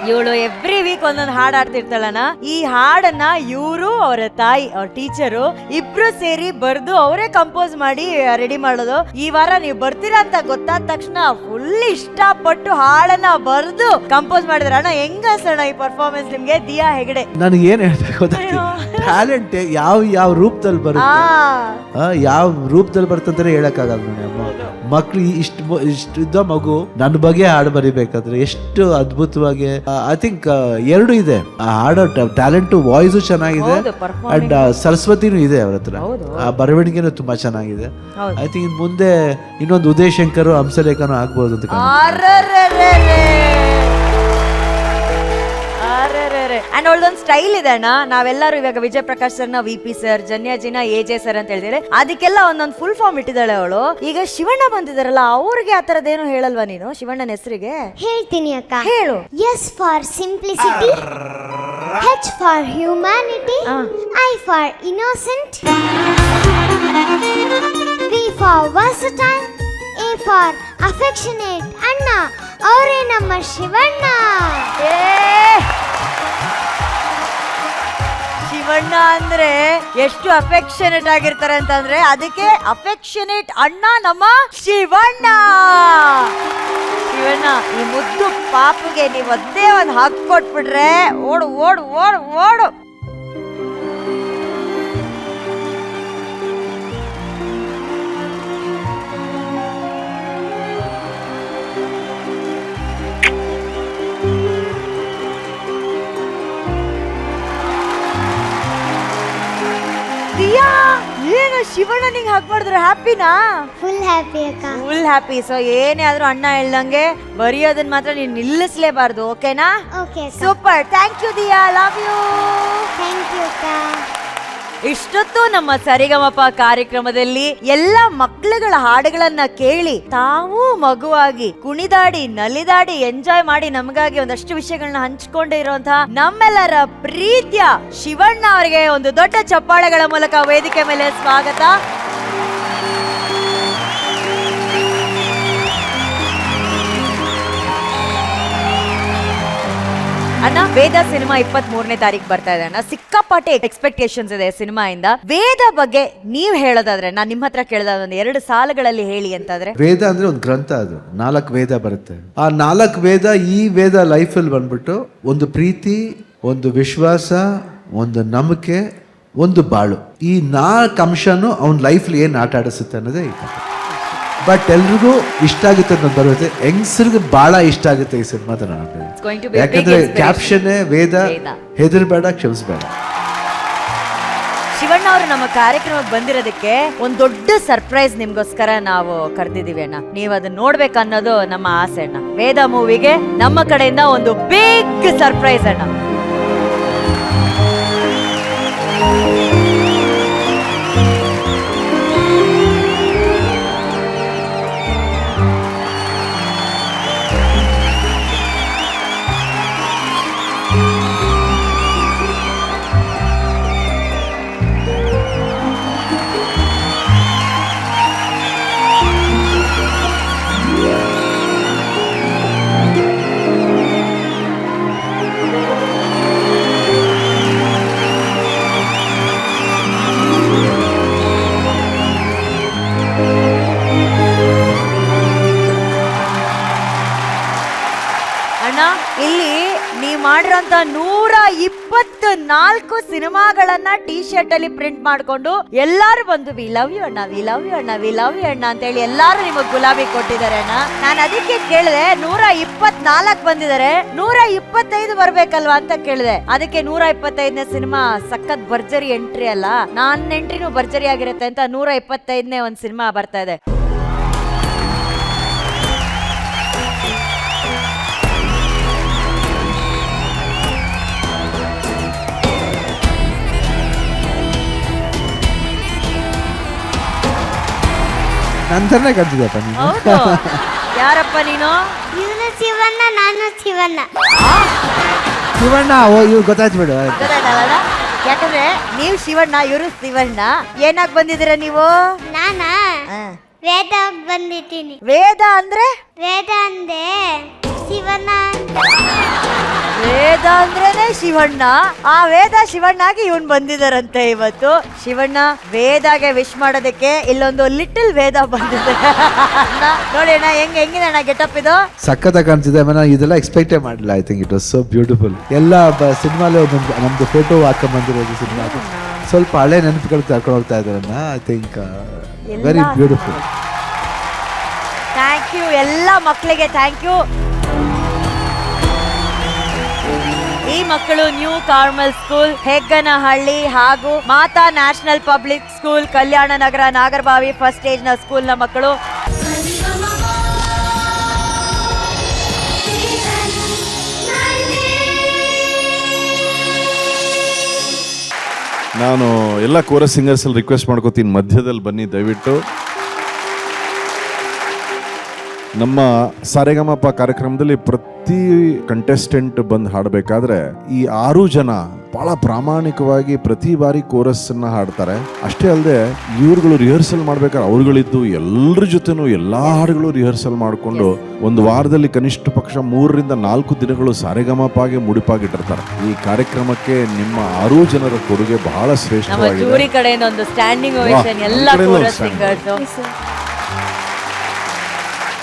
ಇವಳು every week ಒಂದೊಂದು ಹಾಡು ಆಡ್ತಿರ್ತಾಳಣ್ಣ. ಈ ಹಾಡನ್ನ ಇವರು ಅವರ ತಾಯಿ ಅವ್ರ ಟೀಚರು ಇಬ್ರು ಸೇರಿ ಬರ್ದು ಅವರೇ ಕಂಪೋಸ್ ಮಾಡಿ ರೆಡಿ ಮಾಡೋದು. ಈ ವಾರ ನೀವು ಬರ್ತೀರಾ ಅಂತ ಗೊತ್ತಾದ ತಕ್ಷಣ ಫುಲ್ ಇಷ್ಟಪಟ್ಟು ಹಾಡನ್ನ ಬರ್ದು ಕಂಪೋಸ್ ಮಾಡಿದ್ರ ಅಣ್ಣ. ಹೆಂಗಸಣ್ಣ ಈ ಪರ್ಫಾರ್ಮೆನ್ಸ್ ನಿಮ್ಗೆ? ದಿಯಾ ಹೆಗಡೆ, ನನಗೆ ಏನ್ ಹೇಳ್ಬೇಕು, ಟ್ಯಾಲೆಂಟ್ ಯಾವ ರೂಪದಲ್ಲಿ ಬರುತ್ತೆ, ಯಾವ ರೂಪದಲ್ಲಿ ಬರ್ತಂತಾನೆ ಹೇಳಕ್ಕಾಗಲ್ಲ ನೋಡಿ ಅಮ್ಮ. ಮಕ್ಳು ಇಷ್ಟ ಮಗು ನನ್ನ ಬಗ್ಗೆ ಹಾಡು ಬರಿಬೇಕಾದ್ರೆ ಎಷ್ಟು ಅದ್ಭುತವಾಗಿ, ಐ ಥಿಂಕ್ ಎರಡು ಇದೆ ಹಾಡೋ ಟ್ಯಾಲೆಂಟ್, ವಾಯ್ಸು ಚೆನ್ನಾಗಿದೆ ಅಂಡ್ ಸರಸ್ವತಿನೂ ಇದೆ ಅವ್ರ ಹತ್ರ, ಆ ಬರವಣಿಗೆನೂ ತುಂಬಾ ಚೆನ್ನಾಗಿದೆ. ಐ ಥಿಂಕ್ ಮುಂದೆ ಇನ್ನೊಂದು ಉದಯ್ ಶಂಕರ್ ಹಂಸಲೇಖನೂ ಆಗ್ಬೋದು ಅಂತ. ಅಂಡ್ ಅವಳದೊಂದು ಸ್ಟೈಲ್ ಇದೆ ಅಣ್ಣ. ನಾವೆಲ್ಲರೂ ಇವಾಗ ವಿಜಯ್ ಪ್ರಕಾಶ್ ಸರ್ ನ ವಿ.ಪಿ. ಸರ್, ಜನ್ಯಾಜಿನ ಎ.ಜೆ. ಸರ್ ಅಂತ ಹೇಳಿದ್ರೆ ಅದಕ್ಕೆಲ್ಲ ಒಂದೊಂದು ಫುಲ್ ಫಾರ್ಮ್ ಇಟ್ಟಿದ್ದಾಳೆ ಅವಳು. ಈಗ ಶಿವಣ್ಣ ಬಂದಿದಾರಲ್ಲ ಅವ್ರಿಗೆ ಆ ತರದೇನು ಹೇಳಲ್ವಾ ನೀನು? ಶಿವಣ್ಣನ ಹೆಸರಿಗೆ ಹೇಳ್ತೀನಿ ಅಕ್ಕ, ಹೇಳು. S for simplicity, H for humanity, I for innocent, V for versatile, A for affectionate. ಅಣ್ಣ ಅವರೇ ನಮ್ಮ ಶಿವಣ್ಣ. ಶಿವಣ್ಣ ಅಂದ್ರೆ ಎಷ್ಟು ಅಫೆಕ್ಷನೇಟ್ ಆಗಿರ್ತಾರೆ ಅಂತಂದ್ರೆ ಅದಕ್ಕೆ ಅಫೆಕ್ಷನೇಟ್ ಅಣ್ಣ ನಮ್ಮ ಶಿವಣ್ಣ. ಶಿವಣ್ಣ ಈ ಮುದ್ದು ಪಾಪುಗೆ ನೀವು ಅದೇ ಒಂದು ಹಾಕೊಟ್ಬಿಟ್ರೆ ಓಡು ಓಡು ಓಡು ಓಡು. ಏನು ಶಿವಣ್ಣ ನಿಂಗೆ ಹಾಕ್ಬಾರ್ದ್ರು? ಹ್ಯಾಪಿನಾ? ಫುಲ್ ಹ್ಯಾಪಿ ಅಕ್ಕ, ಫುಲ್ ಹ್ಯಾಪಿ. ಸೊ ಏನೇ ಆದ್ರೂ ಅಣ್ಣ ಹೇಳ್ದಂಗೆ ಬರೆಯೋದನ್ನ ಮಾತ್ರ ನೀನು ನಿಲ್ಲಿಸ್ಲೇಬಾರ್ದು, ಓಕೆನಾ? Okay super. Thank you Diya, love you. Thank you ಅಕ್ಕ. ಇಷ್ಟೊತ್ತು ನಮ್ಮ ಸರಿಗಮಪ ಕಾರ್ಯಕ್ರಮದಲ್ಲಿ ಎಲ್ಲ ಮಕ್ಕಳುಗಳ ಹಾಡುಗಳನ್ನ ಕೇಳಿ ತಾವು ಮಗುವಾಗಿ ಕುಣಿದಾಡಿ ನಲಿದಾಡಿ ಎಂಜಾಯ್ ಮಾಡಿ ನಮಗಾಗಿ ಒಂದಷ್ಟು ವಿಷಯಗಳನ್ನ ಹಂಚ್ಕೊಂಡೇ ಇರುವಂತಹ ನಮ್ಮೆಲ್ಲರ ಪ್ರೀತಿಯ ಶಿವಣ್ಣ ಅವರಿಗೆ ಒಂದು ದೊಡ್ಡ ಚಪ್ಪಾಳೆಗಳ ಮೂಲಕ ವೇದಿಕೆ ಮೇಲೆ ಸ್ವಾಗತ. ಅಣ್ಣ, ವೇದ ಸಿನಿಮಾ 23ನೇ ತಾರೀಕು ಬರ್ತಾ ಇದೆ ಅಣ್ಣ. ಸಿಕ್ಕಾಪಟ್ಟೆ ಎಕ್ಸ್ಪೆಕ್ಟೇಷನ್ಸ್ ಇದೆ ಸಿನಿಮಾ ಇಂದ. ವೇದ ಬಗ್ಗೆ ನೀವ್ ಹೇಳೋದಾದ್ರೆ, ನಾನ್ ನಿಮ್ಮ ಹತ್ರ ಕೇಳಿದ ಒಂದು 2 ಸಾಲುಗಳಲ್ಲಿ ಹೇಳಿ ಅಂತಂದ್ರೆ. ವೇದ ಅಂದ್ರೆ ಒಂದು ಗ್ರಂಥ, ಅದು 4 ವೇದ ಬರುತ್ತೆ. ಆ 4 ವೇದ, ಈ ವೇದ ಲೈಫಲ್ಲಿ ಬಂದ್ಬಿಟ್ಟು ಒಂದು ಪ್ರೀತಿ, ಒಂದು ವಿಶ್ವಾಸ, ಒಂದು ನಂಬಿಕೆ, ಒಂದು ಬಾಳು, ಈ 4 ಅಂಶನು ಅವನ ಲೈಫ್ಲಿ ಏನ್ ಆಟ ಆಡಿಸುತ್ತೆ ಅನ್ನೋದೇ ಈ ಕಥೆ. ಬಟ್ ಎಲ್ರಿಗೂ ಇಷ್ಟ ಆಗುತ್ತೆ ಅಂತ ಬರುತ್ತೆ, ಹೆಂಗಸರಿಗೆ ಬಹಳ ಇಷ್ಟ ಆಗುತ್ತೆ ಈ ಸಿನಿಮಾದ. ಯಾಕಂದ್ರೆ ಕ್ಯಾಪ್ಷನ್ ವೇದ, ಹೆದರ್ಬೇಡ ಕ್ಷಮಿಸ್ಬೇಡ. ಶಿವಣ್ಣ ಅವರು ನಮ್ಮ ಕಾರ್ಯಕ್ರಮಕ್ಕೆ ಬಂದಿರೋದಕ್ಕೆ ಒಂದು ದೊಡ್ಡ ಸರ್ಪ್ರೈಸ್ ನಿಮ್ಗೋಸ್ಕರ ನಾವು ಕರೆದಿದ್ದೀವಿ ಅಣ್ಣ. ನೀವು ಅದನ್ನ ನೋಡ್ಬೇಕನ್ನೋದು ನಮ್ಮ ಆಸೆ ಅಣ್ಣ. ವೇದ ಮೂವಿಗೆ ನಮ್ಮ ಕಡೆಯಿಂದ ಒಂದು ಬಿಗ್ ಸರ್ಪ್ರೈಸ್ ಅಣ್ಣ. ಇಲ್ಲಿ ನೀವು ಮಾಡಿರೋಂತ 124 ಸಿನಿಮಾಗಳನ್ನ ಟಿ ಶರ್ಟ್ ಅಲ್ಲಿ ಪ್ರಿಂಟ್ ಮಾಡ್ಕೊಂಡು ಎಲ್ಲಾರು ಬಂದು ವಿ ಲವ್ ಯು ಅಣ್ಣ, ವಿ ಲವ್ ಯು ಅಣ್ಣ, ವಿ ಲವ್ ಯು ಅಣ್ಣ ಅಂತ ಹೇಳಿ ಎಲ್ಲಾರು ನಿಮಗ್ ಗುಲಾಬಿ ಕೊಟ್ಟಿದ್ದಾರೆ ಅಣ್ಣ. ನಾನು ಅದಕ್ಕೆ ಕೇಳಿದೆ, 124 ಬಂದಿದ್ದಾರೆ, 125 ಬರ್ಬೇಕಲ್ವಾ ಅಂತ ಕೇಳಿದೆ. ಅದಕ್ಕೆ 125ನೇ ಸಿನಿಮಾ ಸಖತ್ ಭರ್ಜರಿ ಎಂಟ್ರಿ ಅಲ್ಲ, ನನ್ನ ಎಂಟ್ರಿನೂ ಭರ್ಜರಿ ಆಗಿರುತ್ತೆ ಅಂತ 125ನೇ ಒಂದು ಸಿನಿಮಾ ಬರ್ತಾ ಇದೆ. ನಂತರನೇ ಕರ್ತಿದ್ದಪ್ಪ ನೀನು. ಯಾರಪ್ಪ ನೀನು? ಇವನು ಶಿವಣ್ಣ, ನಾನು ಶಿವಣ್ಣ. ಶಿವಣ್ಣ, ಓ ಇವ್ರು ಗೊತ್ತಾಯ್ತು ಬಿಡು. ಯಾಕಂದ್ರೆ ನೀವು ಶಿವಣ್ಣ, ಇವರು ಶಿವಣ್ಣ. ಏನಾಗ್ ಬಂದಿದ್ದೀರಾ ನೀವು? ನಾನಾ ವೇದ ಬಂದಿದ್ದೀನಿ. ವೇದ ಅಂದ್ರೆ? ವೇದ ಅಂದ್ರೆ ಶಿವಣ್ಣ. ವೇದ ಅಂದ್ರೇನೆ ಶಿವಣ್ಣ, ಆ ವೇದ ಶಿವಣ್ಣಾಗಿ ಇವನ್ ಬಂದಿದಾರಂತೆ ಇವತ್ತು. ಶಿವಣ್ಣ, ವೇದಾಗೆ ವಿಶ್ ಮಾಡೋದಕ್ಕೆ ಇಲ್ಲೊಂದು ಲಿಟಲ್ ವೇದ ಬಂದಿದೆ. ನೋಡಿ ಅಣ್ಣ, ಹೆಂಗಿದೆ ಅಣ್ಣ ಗೆಟಪ್ ಇದು? ಸಖತ್ ಕಾಣ್ತಿದೆ. ಆಮೇಲೆ ನಾನು ಇದೆಲ್ಲ ಎಕ್ಸ್ಪೆಕ್ಟೇ ಮಾಡಿಲ್ಲ. I think it was so beautiful. ಎಲ್ಲ ಸಿನಿಮಾಲೇ ಒಂದೊಂದು ನಮ್ದು ಫೋಟೋ ಹಾಕೊಂಡ್ ಬಂದಿರೋದು ಸಿನಿಮಾ. ಸ್ವಲ್ಪ ಹಳೆ ನೆನಪುಗಳು ಕರ್ಕೊಂಡು ಹೋಗ್ತಾ ಇದಾರನ್ನ. I think very beautiful. Thank you ಎಲ್ಲ ಮಕ್ಕಳಿಗೆ, ಥ್ಯಾಂಕ್ ಯು. ಈ ಮಕ್ಕಳು ನ್ಯೂ ಕಾರ್ಮಲ್ ಸ್ಕೂಲ್, ಹೆಗ್ಗನಹಳ್ಳಿ ಹಾಗೂ ಮಾತಾ ನ್ಯಾಷನಲ್ ಪಬ್ಲಿಕ್ ಸ್ಕೂಲ್, ಕಲ್ಯಾಣ ನಗರ, ನಾಗರಬಾವಿ ಫಸ್ಟ್ ಸ್ಟೇಜ್ ನ ಸ್ಕೂಲ್ ನ ಮಕ್ಕಳು. ನಾನು ಎಲ್ಲ ಕೋರಸ್ ಸಿಂಗರ್ಸ್ ಅಲ್ಲಿ ರಿಕ್ವೆಸ್ಟ್ ಮಾಡ್ಕೋತೀನಿ, ಮಧ್ಯದಲ್ಲಿ ಬನ್ನಿ ದಯವಿಟ್ಟು. ನಮ್ಮ ಸಾರೆಗಮಪ ಕಾರ್ಯಕ್ರಮದಲ್ಲಿ ಪ್ರತಿ ಕಂಟೆಸ್ಟೆಂಟ್ ಬಂದು ಹಾಡಬೇಕಾದ್ರೆ ಈ 6 ಜನ ಬಹಳ ಪ್ರಾಮಾಣಿಕವಾಗಿ ಪ್ರತಿ ಬಾರಿ ಕೋರಸ್ ಅನ್ನ ಹಾಡ್ತಾರೆ. ಅಷ್ಟೇ ಅಲ್ಲದೆ ಇವ್ರುಗಳು ರಿಹರ್ಸಲ್ ಮಾಡ್ಬೇಕಾದ್ರೆ ಅವ್ರುಗಳಿದ್ದು ಎಲ್ಲರ ಜೊತೆನೂ ಎಲ್ಲಾ ಹಾಡುಗಳು ರಿಹರ್ಸಲ್ ಮಾಡಿಕೊಂಡು ಒಂದು ವಾರದಲ್ಲಿ ಕನಿಷ್ಠ ಪಕ್ಷ 3 ರಿಂದ 4 ದಿನಗಳು ಸಾರೆಗಮಪಗೆ ಮುಡಿಪಾಗಿಟ್ಟಿರ್ತಾರೆ. ಈ ಕಾರ್ಯಕ್ರಮಕ್ಕೆ ನಿಮ್ಮ 6 ಜನರ ಕೊಡುಗೆ ಬಹಳ ನಮ್ಮ ಶ್ರೇಷ್ಠವಾಗಿದೆ. ಜೂರಿ ಕಡೆಯಿಂದ ಒಂದು ಸ್ಟ್ಯಾಂಡಿಂಗ್ ಓವೇಷನ್ ಎಲ್ಲ ಕೋರಸ್ ಸಿಂಗರ್ಸ್.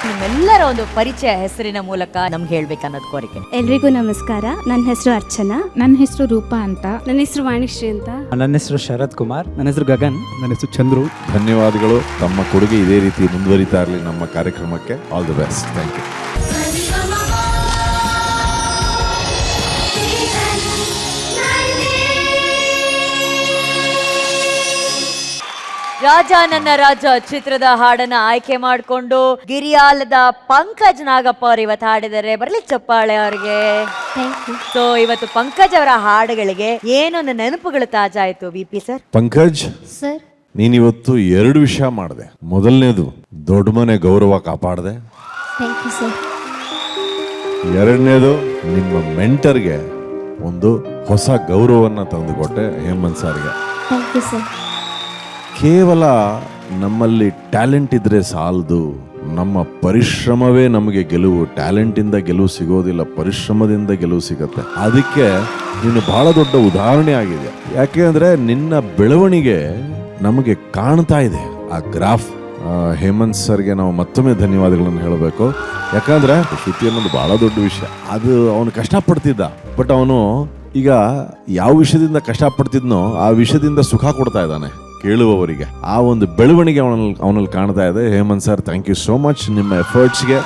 ನಿಮ್ಮೆಲ್ಲರ ಒಂದು ಪರಿಚಯ ಹೆಸರಿನ ಮೂಲಕ ನಮ್ಗೆ ಹೇಳ್ಬೇಕನ್ನೋದು ಕೋರಿಕೆ. ಎಲ್ರಿಗೂ ನಮಸ್ಕಾರ. ನನ್ನ ಹೆಸರು ಅರ್ಚನಾ. ನನ್ನ ಹೆಸರು ರೂಪಾ ಅಂತ. ನನ್ನ ಹೆಸರು ವಾಣಿಶ್ರೀ ಅಂತ. ನನ್ನ ಹೆಸರು ಶರತ್ ಕುಮಾರ್. ನನ್ನ ಹೆಸರು ಗಗನ್. ನನ್ನ ಹೆಸರು ಚಂದ್ರು. ಧನ್ಯವಾದಗಳು. ತಮ್ಮ ಕೊಡುಗೆ ಇದೇ ರೀತಿ ಮುಂದುವರಿತಾ ಇರಲಿ ನಮ್ಮ ಕಾರ್ಯಕ್ರಮಕ್ಕೆ. All the best. Thank you. Raja Nanna Raja ಚಿತ್ರದ ಹಾಡನ್ನ ಆಯ್ಕೆ ಮಾಡಿಕೊಂಡು ಗಿರಿಯಾಲದ ಪಂಕಜ್ ನಾಗಪ್ಪ ಅವರು ಇವತ್ತು ಹಾಡಿದ್ದಾರೆ. ಬರ್ಲಿ ಚಪ್ಪಾಳೆ ಅವ್ರಿಗೆ. ಸೊ ಇವತ್ತು ಪಂಕಜ್ ಅವರ ಹಾಡುಗಳಿಗೆ ಏನೊಂದು ನೆನಪುಗಳು ತಾಜಾ ಆಯ್ತು. VP sir. ಪಂಕಜ್ ಸರ್, ನೀನಿವತ್ತು 2 ವಿಷಯ ಮಾಡಿದೆ. ಮೊದಲನೇದು ದೊಡ್ಡ ಮನೆ ಗೌರವ ಕಾಪಾಡಿದೆ. Thank you sir. ಎರಡನೇದು ನಿಮ್ಮ ಮೆಂಟರ್ಗೆ ಒಂದು ಹೊಸ ಗೌರವನ್ನ ತಂದುಕೊಟ್ಟೆ, ಹೇಮಂತ್ ಸರ್ಗೆ. Thank you sir. ಕೇವಲ ನಮ್ಮಲ್ಲಿ ಟ್ಯಾಲೆಂಟ್ ಇದ್ರೆ ಸಾಲದು, ನಮ್ಮ ಪರಿಶ್ರಮವೇ ನಮಗೆ ಗೆಲುವು. ಟ್ಯಾಲೆಂಟ್ ಇಂದ ಗೆಲುವು ಸಿಗೋದಿಲ್ಲ, ಪರಿಶ್ರಮದಿಂದ ಗೆಲುವು ಸಿಗತ್ತೆ. ಅದಕ್ಕೆ ನೀನು ಬಹಳ ದೊಡ್ಡ ಉದಾಹರಣೆ ಆಗಿದೆ. ಯಾಕೆ ಅಂದ್ರೆ ನಿನ್ನ ಬೆಳವಣಿಗೆ ನಮಗೆ ಕಾಣ್ತಾ ಇದೆ, ಆ ಗ್ರಾಫ್. ಹೇಮಂತ್ ಸರ್ಗೆ ನಾವು ಮತ್ತೊಮ್ಮೆ ಧನ್ಯವಾದಗಳನ್ನು ಹೇಳಬೇಕು. ಯಾಕಂದ್ರೆ ಶ್ರುತಿ ಅನ್ನೋದು ಬಹಳ ದೊಡ್ಡ ವಿಷಯ. ಅದು ಅವನು ಕಷ್ಟಪಡ್ತಿದ್ದ, ಬಟ್ ಅವನು ಈಗ ಯಾವ ವಿಷಯದಿಂದ ಕಷ್ಟಪಡ್ತಿದ್ನೋ ಆ ವಿಷಯದಿಂದ ಸುಖ ಕೊಡ್ತಾ ಇದ್ದಾನೆ ಕೇಳುವವರಿಗೆ. ಆ ಒಂದು ಬೆಳವಣಿಗೆ ಅವನಲ್ಲಿ ಕಾಣ್ತಾ ಇದೆ. Hemanth sir, thank you so much ನಿಮ್ಮ ಎಫರ್ಟ್ಸ್ಗೆ.